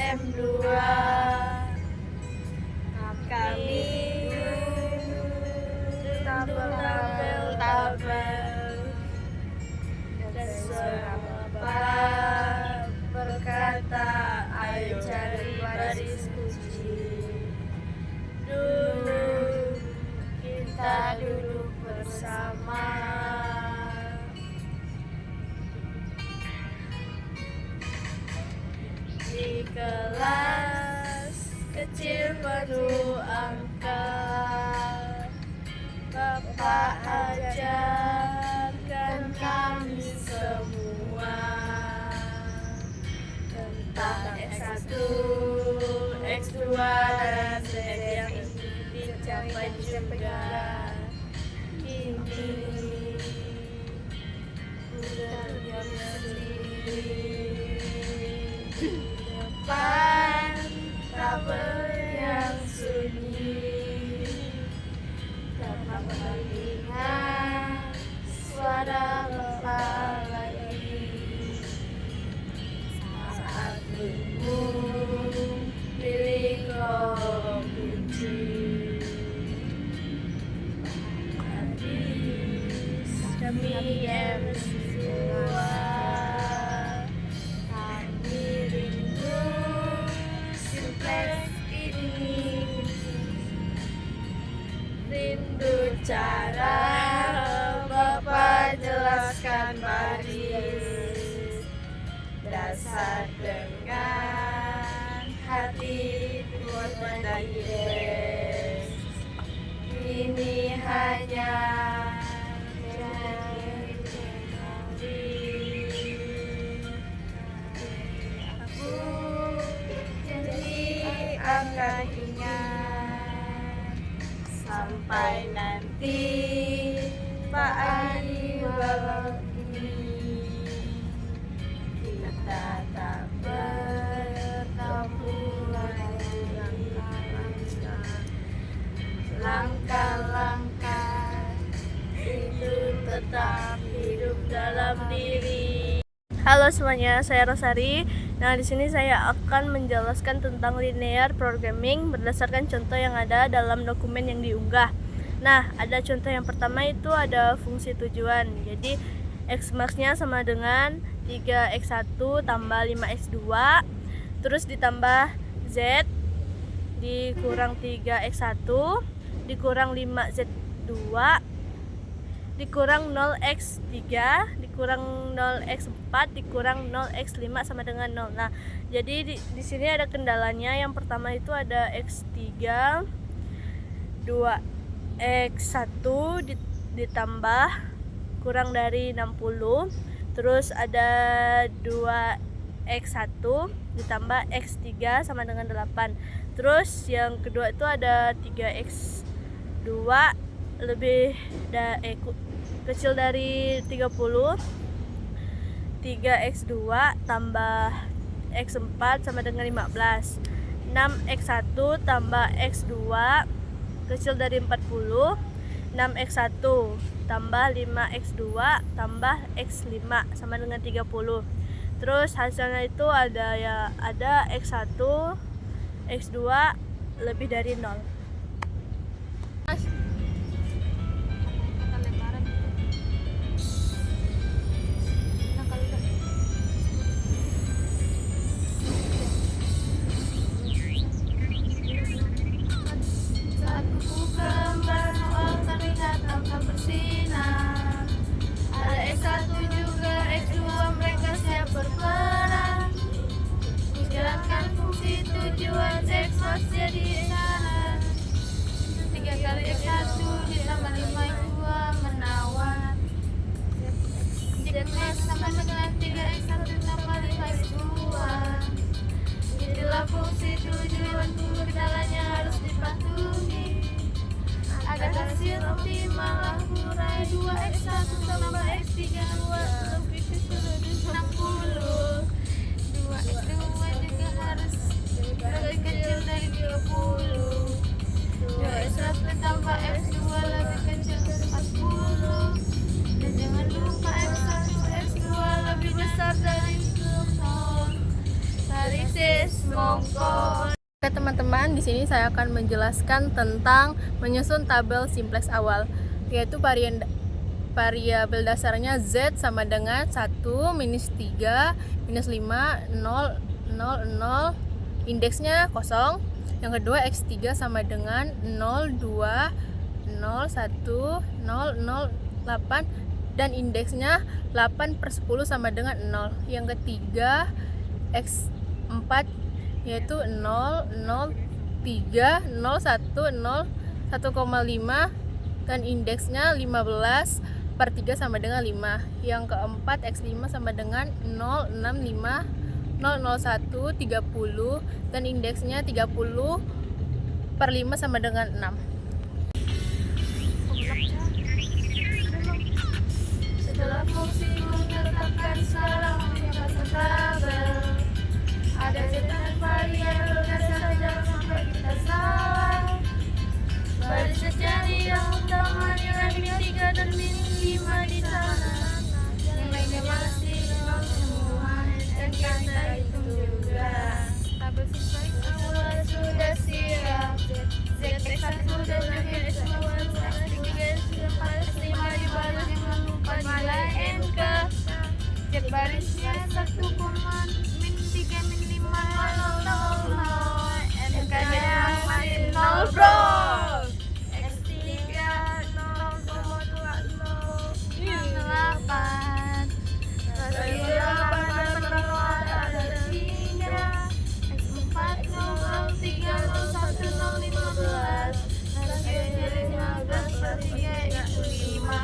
M2 kami tabel-tabel dan siapa berkata ayo cari baris kunci. Dulu kita duduk bersama di kelas kecil penuh angka. Bapak ajarkan kami semua tentang X1, X2 dan Z yang ingin dicapai juga. Kini udah diam sendiri depan tabel yang sunyi. Tanpa mendengar suara bapak lagi saat bingung pilih kunci. Demi M2 kami rindu simplex ini. Rindu cara Bapak jelaskan baris dasar dengan hati buat menangis. Ini hanya aku janji akan ingat sampai nanti Pak Adi babak ini kita tak bertemu lagi. Langkah-langkah itu tetap hidup dalam diri. Halo semuanya, saya Rosari. Nah, di sini saya akan menjelaskan tentang linear programming berdasarkan contoh yang ada dalam dokumen yang diunggah. Nah, ada contoh yang pertama itu ada fungsi tujuan. Jadi X-max-nya sama dengan 3X1 tambah 5X2 terus ditambah Z dikurang 3X1 dikurang 5Z2 dikurang 0x3 dikurang 0x4 dikurang 0x5 sama dengan 0. Nah, jadi di sini ada kendalanya. Yang pertama itu ada x3 2x1 ditambah kurang dari 60, terus ada 2x1 ditambah x3 sama dengan 8. Terus yang kedua itu ada 3x2 kecil dari 30, 3x2 tambah x4 sama dengan 15, 6x1 tambah x2 kecil dari 40, 6x1 tambah 5x2 tambah x5 sama dengan 30. Terus hasilnya itu ada x1 x2 lebih dari 0. Tujuan X-max jadi syarat 3 kali X1 ditambah 5X2 menawar Z-max sama dengan 3X1 tambah 5X2. Inilah fungsi tujuan, kendalanya harus dipatuhi agar hasil optimal. Lakukan 2X1 tambah X3 lebih kecil dari 60, 2X2 juga harus lebih kecil dari 30, 2X1 tambah X2 lebih kecil dari 40, dan jangan lupa X1 X2 lebih besar dari 0. Tarik Oke teman-teman, di sini saya akan menjelaskan tentang menyusun tabel simplex awal, yaitu variabel dasarnya Z sama dengan 1, minus 3, minus 5, 0, 0, 0, indeksnya 0. Yang kedua X3 sama dengan 0, 2, 0, 1, 0, 0, 8, dan indeksnya 8/10 sama dengan 0. Yang ketiga X4 yaitu 0, 0, 3, 0, 1, 0, 1,5, dan indeksnya 15/3 sama dengan 5. Yang keempat X5 sama dengan 0, 6, 5, 0, 0, 1, 30, dan indeksnya 30/5 sama dengan 6. Setelah fungsi menetapkan skala menggunakan tabel, ada cetak variabel dasar jangan sampai kita salah. Baris jadi yang utama nilai min 3 dan min 5 di sana. Nilainya masih 0 semua dan kita hitung juga. Tabel simplex awal sudah siap. ZX1 dan ZX2 3 5 di baris yang lupa nilai NK. Z barisnya 1, min 3 min 5 0, 0, NK nya masih 0 bro. X3 0,20 8 ada 3. X4 0,3 01 015 hasilnya 15/3 itu 5.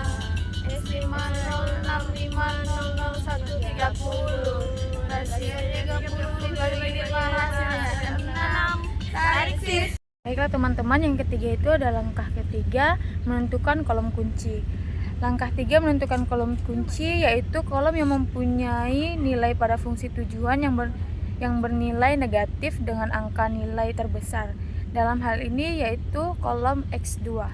X5 065 001 30 hasilnya 30 dibagi 5 hasilnya 6. Tarik sis. Baiklah teman-teman, yang ketiga itu adalah langkah ketiga, menentukan kolom kunci. Langkah 3 menentukan kolom kunci, yaitu kolom yang mempunyai nilai pada fungsi tujuan yang bernilai negatif dengan angka nilai terbesar. Dalam hal ini yaitu kolom X2.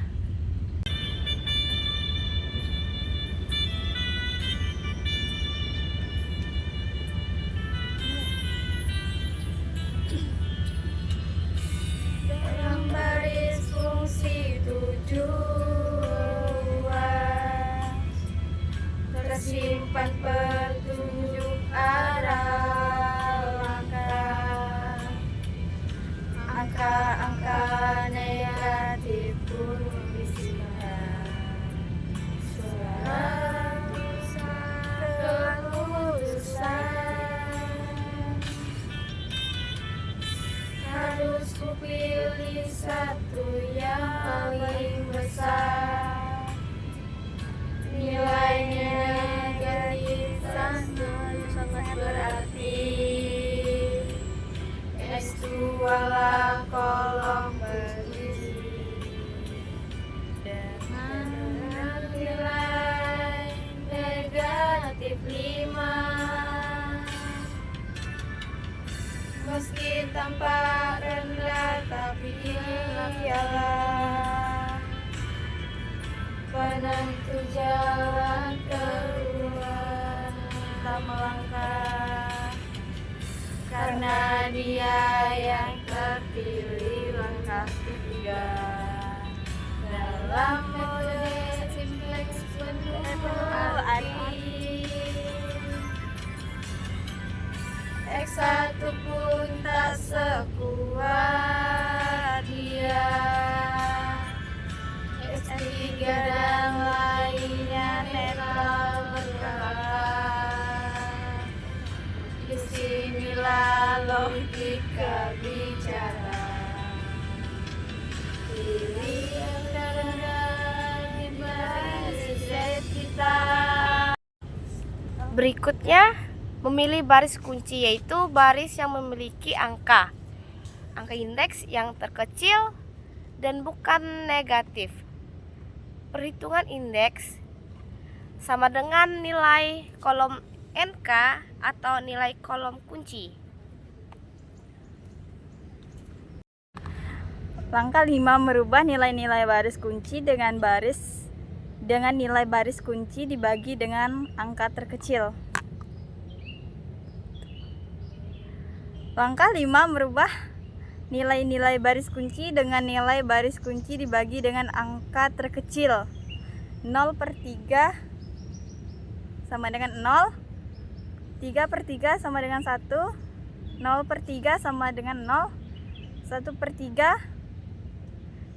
Dalam baris fungsi tujuan tersimpan petunjuk arah langkah. Angka-angka negatif pun disimpan. Suatu keputusan harus kupilih satu yang paling besar. Nilainya negatif sangat berarti. X2 lah kolom berisi dengan nilai negatif 5. Meski tampak rendah tapi ialah penentu jalan keluar. Kita melangkah karena dia yang terpilih langkah 3 dalam mode simplex penuh arti. X1 pun tak sekuat dia. X3 dan lainnya netral berkalah. Disinilah logika bicara. Pilih yang terbaik di baris Z kita. Berikutnya, memilih baris kunci, yaitu baris yang memiliki angka indeks yang terkecil dan bukan negatif. Perhitungan indeks sama dengan nilai kolom NK atau nilai kolom kunci. Langkah 5 merubah nilai-nilai baris kunci dengan nilai baris kunci dibagi dengan angka terkecil. Langkah 5, merubah nilai-nilai baris kunci dengan nilai baris kunci dibagi dengan angka terkecil. 0/3 sama dengan 0, 3/3 sama dengan 1, 0/3 sama dengan 0, 1/3,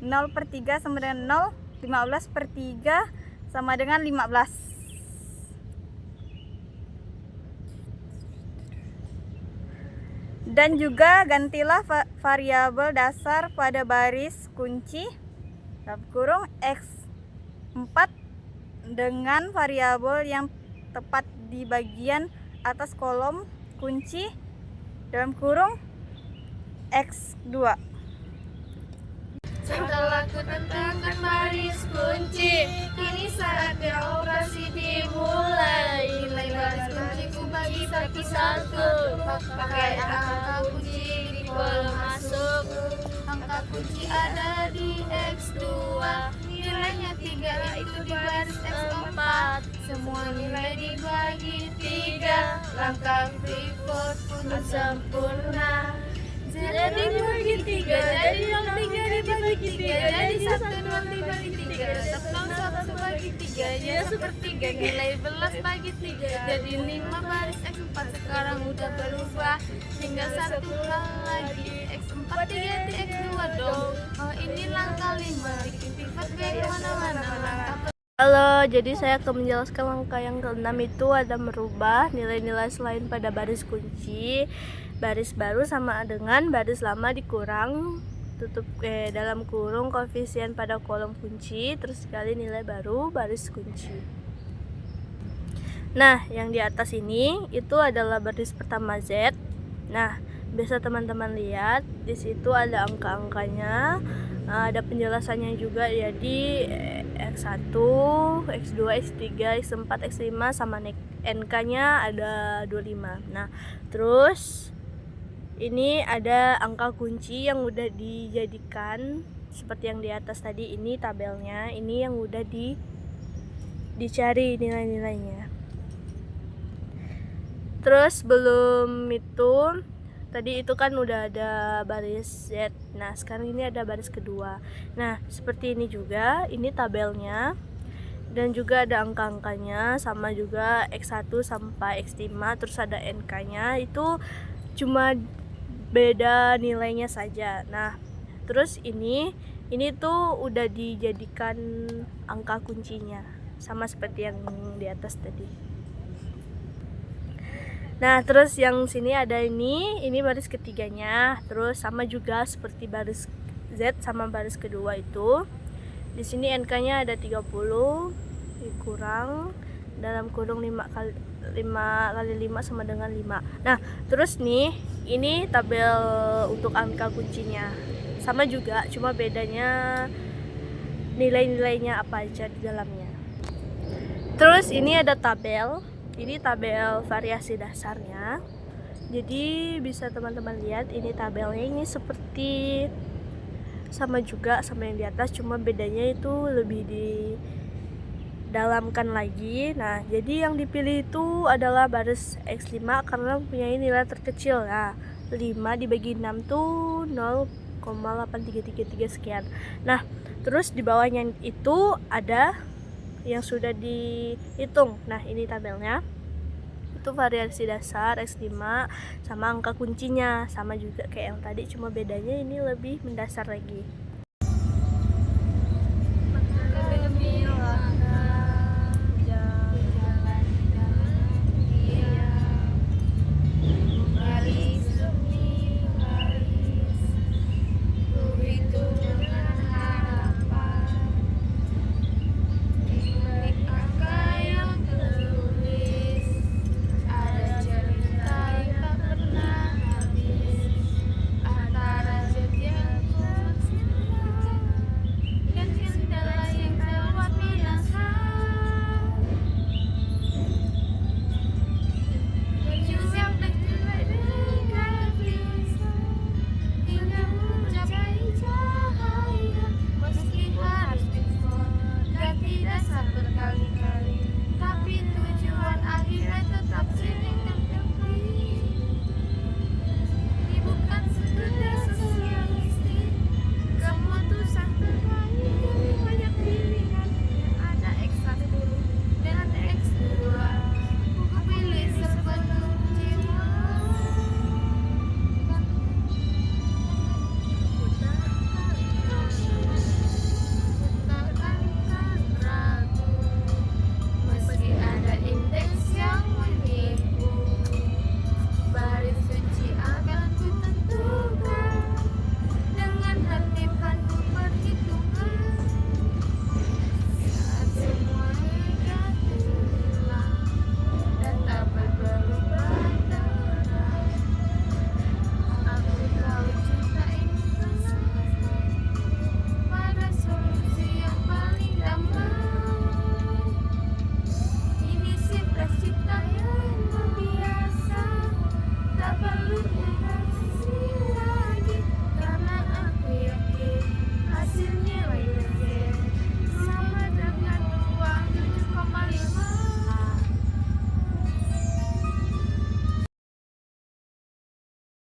0/3 sama dengan 0, 15/3 sama dengan 15. Dan juga gantilah variabel dasar pada baris kunci dalam kurung X4 dengan variabel yang tepat di bagian atas kolom kunci dalam kurung X2. Setelah kutentukan baris kunci, kini saatnya operasi dimulai. Nilai baris kunci ku bagi satu, pakai angka kunci di kolom masuk. Angka kunci ada di X2, nilainya 3 yaitu di baris X4. Semua nilai dibagi 3, langkah pivot pun sempurna. Jadi dibagi 3, jadi 3 dibagi 3, jadi 1 dibagi 3, tetap 1 bagi 3, ya sepertiga, nilai 11 bagi 3, jadi 5 baris X4 sekarang udah berubah, tinggal 1 hal lagi, X4 diganti X2 dong. Oh, ini langkah 5, bikin pivot kayak kemana-mana. Halo, jadi saya akan menjelaskan langkah yang ke-6 itu ada merubah nilai-nilai selain pada baris kunci. Baris baru sama dengan baris lama dikurang dalam kurung koefisien pada kolom kunci, terus sekali nilai baru baris kunci. Nah, yang di atas ini itu adalah baris pertama Z. Nah, bisa teman-teman lihat di situ ada angka-angkanya, ada penjelasannya juga, jadi X1, X2, X3, X4, X5 sama NK-nya ada 25. Nah, terus ini ada angka kunci yang udah dijadikan seperti yang di atas tadi, ini tabelnya, ini yang udah dicari nilai-nilainya. Terus belum itu tadi itu kan udah ada baris Z. Nah, sekarang ini ada baris kedua. Nah, seperti ini juga, ini tabelnya. Dan juga ada angka-angkanya, sama juga X1 sampai X5, terus ada NK-nya. Itu cuma beda nilainya saja. Nah, terus ini tuh udah dijadikan angka kuncinya, sama seperti yang di atas tadi. Nah, terus yang sini ada ini baris ketiganya, terus sama juga seperti baris Z sama baris kedua itu. Di sini NK-nya ada 30 dikurang dalam kurung 5 kali 5 sama dengan 5. Nah, terus nih ini tabel untuk angka kuncinya. Sama juga, cuma bedanya nilai-nilainya apa aja di dalamnya. Terus ini ada tabel. Ini tabel variasi dasarnya. Jadi bisa teman-teman lihat ini tabelnya ini seperti sama juga sama yang di atas, cuma bedanya itu lebih didalamkan lagi. Nah, jadi yang dipilih itu adalah baris X5 karena mempunyai nilai terkecil. Nah, 5 dibagi 6 tuh 0,8333 sekian. Nah, terus di bawahnya itu ada yang sudah dihitung. Nah, ini tabelnya. Itu variasi dasar X5 sama angka kuncinya sama juga kayak yang tadi, cuma bedanya ini lebih mendasar lagi.